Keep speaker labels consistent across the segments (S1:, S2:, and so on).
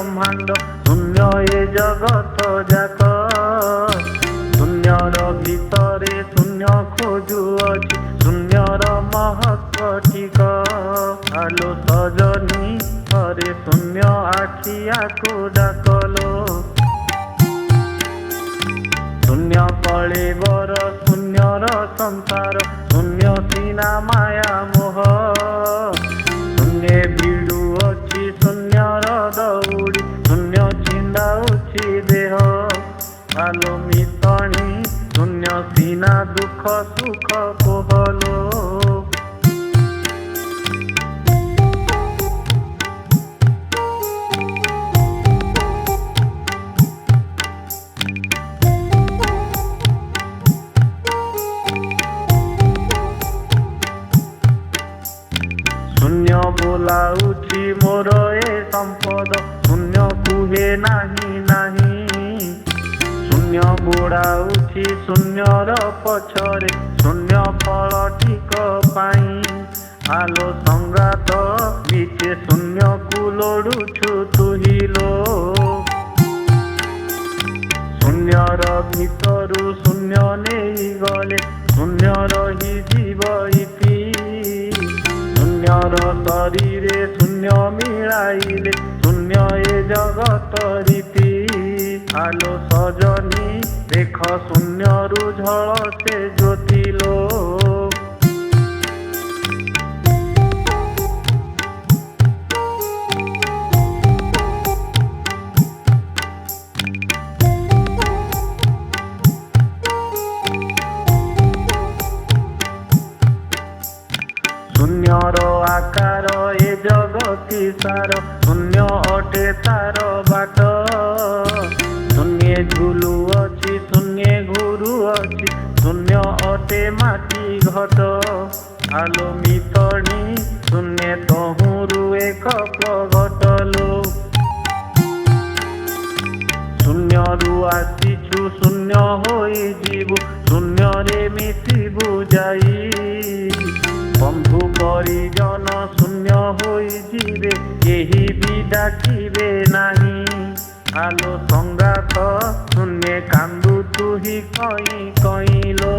S1: ब्रह्मांड शून्य ए जगत जाक शून्यर भितरे शून्य खोजुअछि शून्यर महत्व टिक आलो सजनी हरे शून्य आखियाको डाकलो शून्य कलेवर शून्यर संसार शून्य सीना माया मोह शून्य भिडुअछि शून्यर दौड़ी शून्य छिंडाउछि देह आलो मितणी शून्य सीना दुख सुख कोहलो शून्य बोलाउछि मोर ए संपद शून्य कुहे नाही नाही शून्य गोड़ाउछि शून्यर पछरे शून्य फल टिक पाई आलो संगात बीचे शून्य को लोड़ुछु तुहिलो शून्यर भितरु शून्य नेई गले शून्य रही जीव इति शून्यर शरीरे शून्य मिलाइले शून्य ए जगत रीति आलो सजनी देख शून्यरु झल से ज्योतिलो शून्यर आकार ए जगती सार शून्य अटे तार बाट शून्य झुलु अछि शून्य घुरु अछि शून्य अटे माटी घट आलो मितणी शून्य तहुरु एक प्रगटलो शून्यरु आसिछु शून्य होई जीवु शून्य रे मिसिबु जाई बंधु परिजन शून्य होई जीवे केही भी डाकिबे नाही आलो संगात शून्य कांदु तुही कई कईलो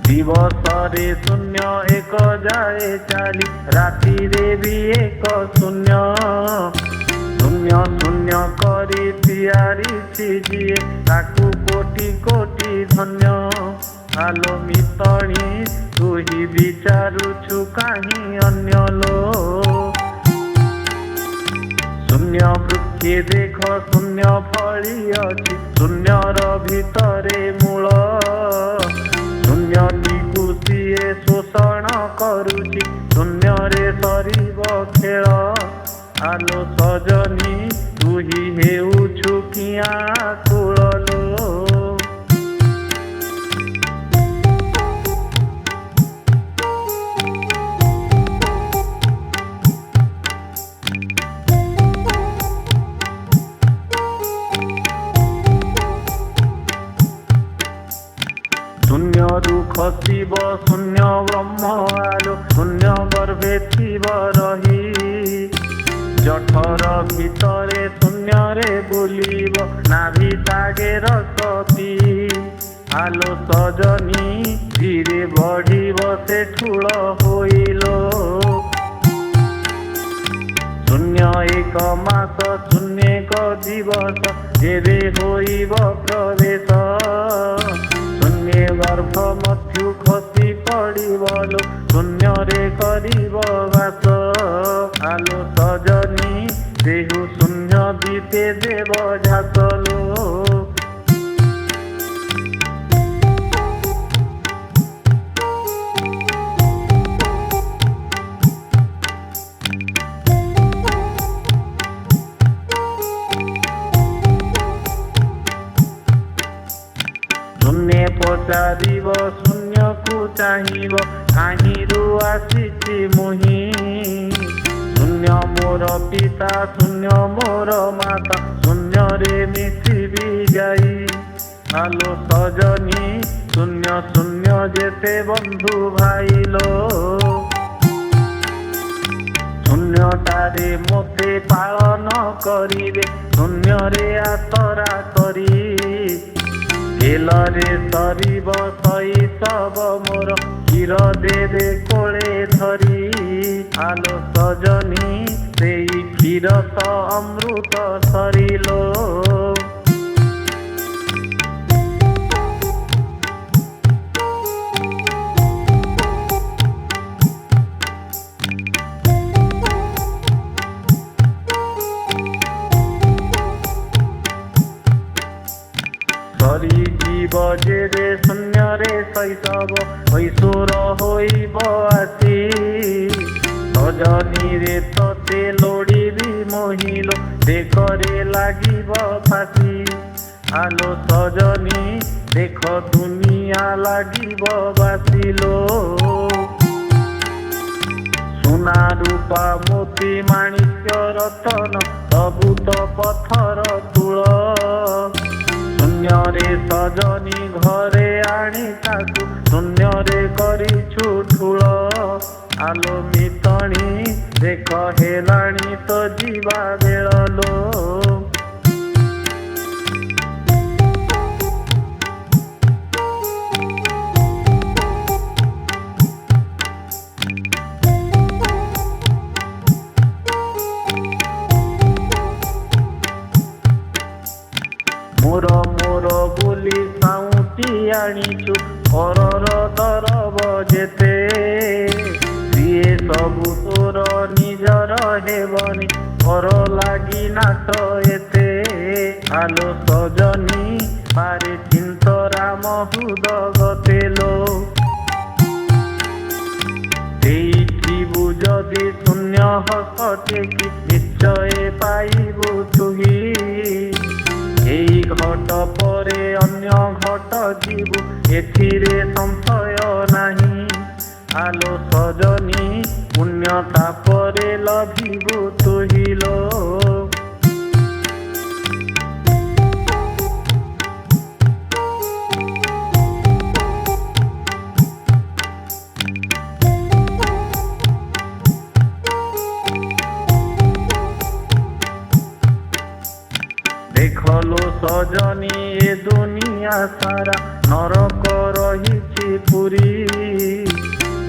S1: दिवसरे शून्य एक जाए चाली राति रे भी एक शून्य शून्य शून्य करी तियारी जीए ताकू कोटि कोटि धन्य आलो मितणी तुही विचारुछु काहीं अन्य लो शून्य वृक्षे देख शून्य फली अछि शून्यर भितरे मूल शून्य निकुसिए शोषण करुछि शून्य रे सरीब खेल आलो सजनी तुही हेउछु किया कुळलो शून्य रु खसिब शून्य ब्रह्म आलो शून्य गर्भे थिब रही जठर भितरे शून्य रे बुलिब नाभि तागे रसती आलो सजनी धीरे बढ़िब से ठूल होइलो शून्य एक मास शून्य एक दिवस जेबे होइब प्रवेश शून्य गर्भ मध्यु खसी पड़िबलो शून्य रे करिब वास आलो सजनी देहु शून्य दीपे देव झासलो शून्य पचारिब शून्य को चाहिब काहींरु आसिछि मुहि शून्य शून्य मोर पिता शून्य मोर माता शून्य रे मिसिबी जाई आलो सजनी शून्य शून्य जेते बंधु भाईलो शून्यटारे मोते पालन करिवे शून्य रे आतरा करी गेलरे सरीब शैशव मोर क्षीर देवे कोले धरी आलो सजनी सेई क्षीर तो अमृत सरिलो सरीजीव जेरे शून्य रे शैशव ऐश्वर होइब आसी सजनी रे तते लोड़िबी मोहिलो देखरे लागिब फासी आलो सजनी देख दुनिया लागिब बासिलो सोना रूपा मोती माणिक्य रतन सबू तो पत्थर तुल शून्य रे सजनी घरे आनी ताकू शून्य रे करिछु ठूल आलो मितणी देख हेलाणी तो जीवा बेळलो मोर मोर बोली साउटी आनीचु घरर दरब जेते सीए सबु तोर निजर हेबनी घर लागी नाट एते आलो सजनी पारे चिंत राम हृद गतेलो जदि शून्य हसते कि निश्चय पाइबु तुही एई घट परे अन्य घट जीवु एथिरे संशय नाही आलो सजनी पुण्यता परे लभिबु तुहिलो देखलो सजनी ए दुनिया सारा नरक रही पुरी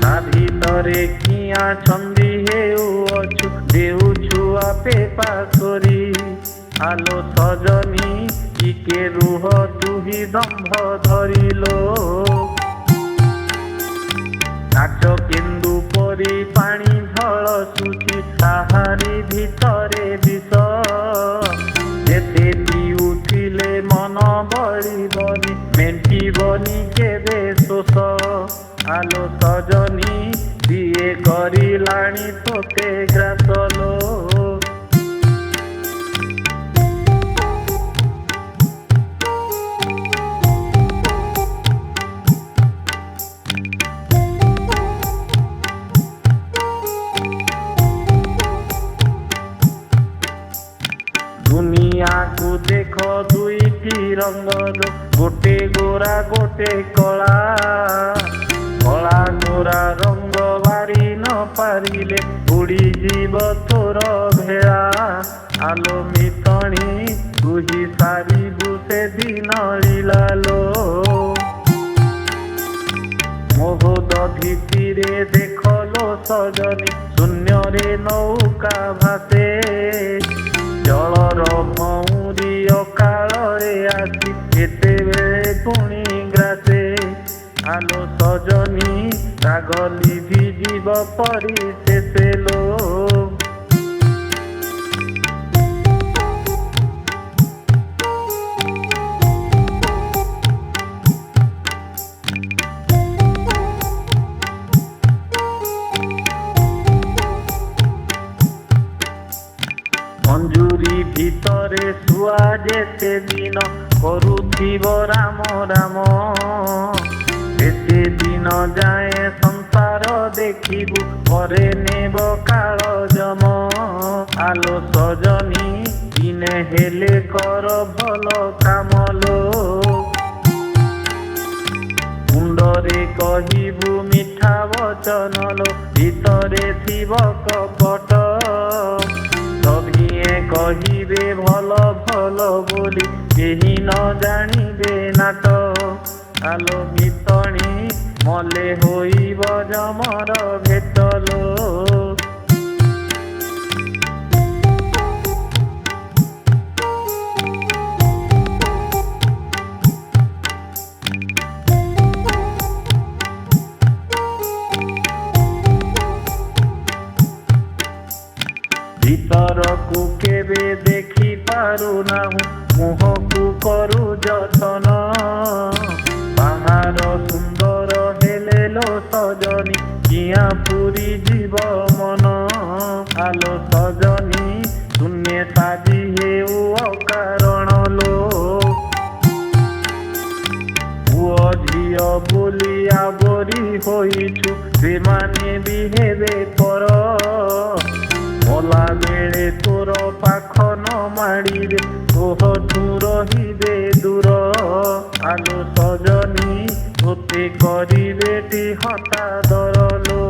S1: ता भितरे किया छंदी हेउछु देउछु आपे पासोरी आलो सजनी टिके रुह तुही दंभ धरिलो नाच केन्दु परी पानी झल सुची ताहारी भितरे विष जेते उठिले मन बड़ी मेटी बनी केबे शोष आलो सजनी दिए करिलाणी तोते ग्रासलो दुनिया को देख दुईटी रंगर गोटे गोरा गोटे कला कला गोरा रंग बारी न पारिले बुड़ी जीव तोर भेड़ा आलो मितणी तुही सारी बुसे दिन लीलालो मोह दधि रे देखलो सजनी शून्य रे नौका भासे जलर भौरी अकाले आसी केतेबेले पुणी ग्रासे आलो सजनी राग लिभि जीव परी शेषेलो मंजूरी भितरे सुआ जेते दिन करुथिब राम राम एते दिन जाए संसार ତାର ଦେଖିବୁ ପରେ ନେବ କାଳ ଜମ। ଆଲୋ ସଜନୀ ଦିନେ ହେଲେ କର ଭଲ କାମଲୋ। ମୁଣ୍ଡରେ କହିବୁ ମିଠା ବଚନଲୋ ଭିତରେ ଥିବ କପଟ। ସଭିଏ କହିବେ ଭଲ ଭଲ ବୋଲି କେହି ନ ଜାଣିବେ ନାଟ। ଆଲୋ ମିତଣୀ ମଲେ ହୋଇବ ଜମର ଭେଟଲୋ। ଭିତରକୁ କେବେ ଦେଖି ପାରୁନାହୁଁ ମୁହଁକୁ କରୁ ଯତନ। ବାହାର ସୁନ୍ଦର ହେଲେ ଲୋ ସଜନୀ କିଆଁ ପୁରୀ ଯିବ ମନ। ଆଲୋ ସଜନୀ ଶୂନ୍ୟ ସାଜି ହେଉ ଅକାରଣ ଲୋ। ପୁଅ ଝିଅ ବୋଲି ଆବରି ହୋଇଛୁ ସେମାନେ ବି ହେବେ ପର। ମଲା ବେଳେ ତୋର ପାଖ ନ ମାଡ଼ିବେ ତୋହଠୁ ରହିବେ ଦୂର। ଆଲୋ ସଜନୀ ତୋତେ କରିବେ ଟି ହତାଦର ଲୋ।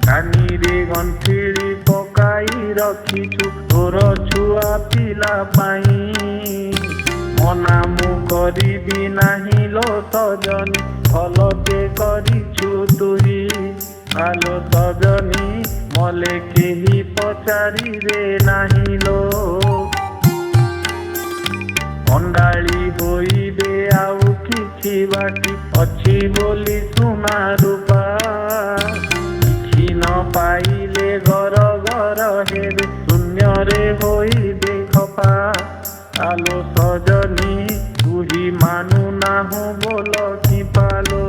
S1: କାନିରେ ଗଣ୍ଠିଳି ପକାଇ ରଖିଛୁ ତୋର ଛୁଆ ପିଲା ପାଇଁ। ମନା ମୁଁ କରିବି ନାହିଁ ଲୋ ସଜନୀ ଭଲକେ କରିଛୁ ତୁହି। ଆଲୋ ସଜନୀ ମଲେ କେହି ପଚାରିବେ ନାହିଁ ଲୋ। ଅଣ୍ଡାଳି ହୋଇବେ ଆଉ କିଛି ବାକି ଅଛି ବୋଲି ସୁନା ରୂପା। ନ ପାଇଲେ ଘର ଘର ହେବେ ଶୂନ୍ୟରେ ହୋଇବେ ଖପା। ଆଲୋ ସଜନୀ ତୁହି ମାନୁ ନାହୁଁ ବୋଲ କି ପାଲୋ।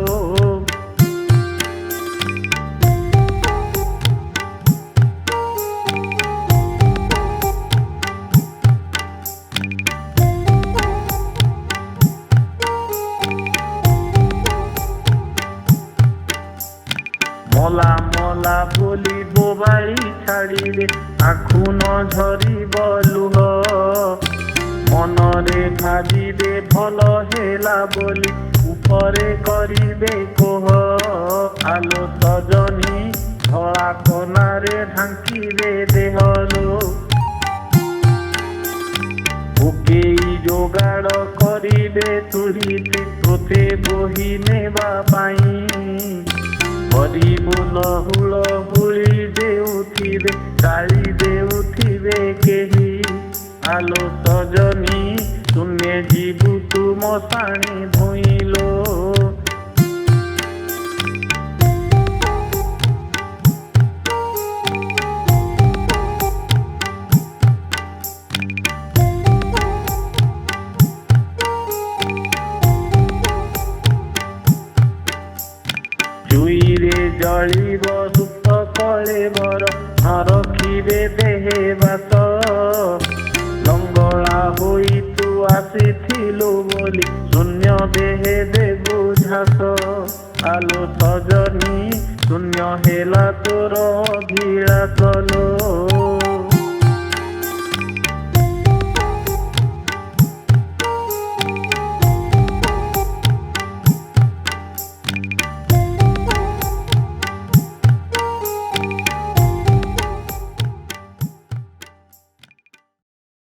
S1: ମଲା ମଲା ବୋଲି ବୋବାଳି ଛାଡ଼ିଲେ ଆଖୁ ନ ଝରିବ ଲୁହ। ମନରେ ଭାବିବେ ଭଲ ହେଲା ବୋଲି ଉପରେ କରିବେ କୋହ। ଆଲୋ ସଜନୀ ଧଳା କନାରେ ଢାଙ୍କିବେ ଦେହଲୋ। ପକେଇ ଯୋଗାଡ଼ କରିବେ ତୁରିତେ ତୋତେ ବୋହି ନେବା ପାଇଁ। ହରିବୁଲ ହୁଳ ହୁଳି ଦେଉଥିବେ ଗାଳି ଦେଉଥିବେ କେହି। ଆଲୋ ସଜନୀ ଶୂନ୍ୟ ଯିବୁ ତୁ ମଶାଣି ଭୁଇଁଲୋ। ଚୁଇରେ ଜଳିବ ସୁତ କଳେବର ନ ରଖିବେ ଦେହେ ବାସ। ଲଙ୍ଗଳା ହୋଇ ତୁ ଆସିଥିଲୁ ବୋଲି ଶୂନ୍ୟ ଦେହେ ଦେବୁ ଝାସ। ଆଲୋ ସଜନୀ ଶୂନ୍ୟ ହେଲା ତୋର ଅଭିଳାଷ ଲୋ।